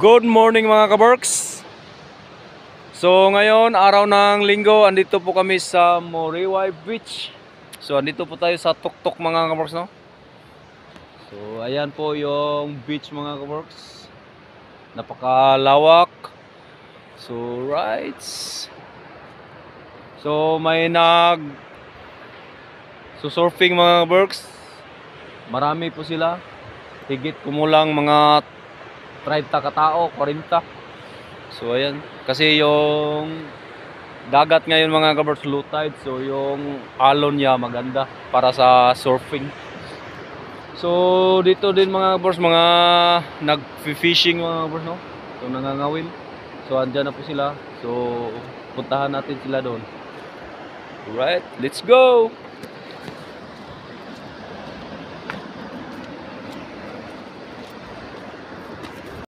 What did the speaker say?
Good morning mga kabarks. So ngayon, araw ng linggo, andito po kami sa Moriway Beach. So andito po tayo sa tuktok mga kabarks, no? So ayan po yung beach mga kabarks. Napakalawak. So right. So may surfing mga kabarks. Marami po sila. Higit kumulang mga 30 katao, 40. So ayan, kasi yung dagat ngayon mga kabarks, low tide. So yung alon niya maganda para sa surfing. So dito din mga kabarks, mga nag-fishing mga kabarks, no? So nangangawin. So andyan na po sila. So puntahan natin sila doon. Alright, let's go!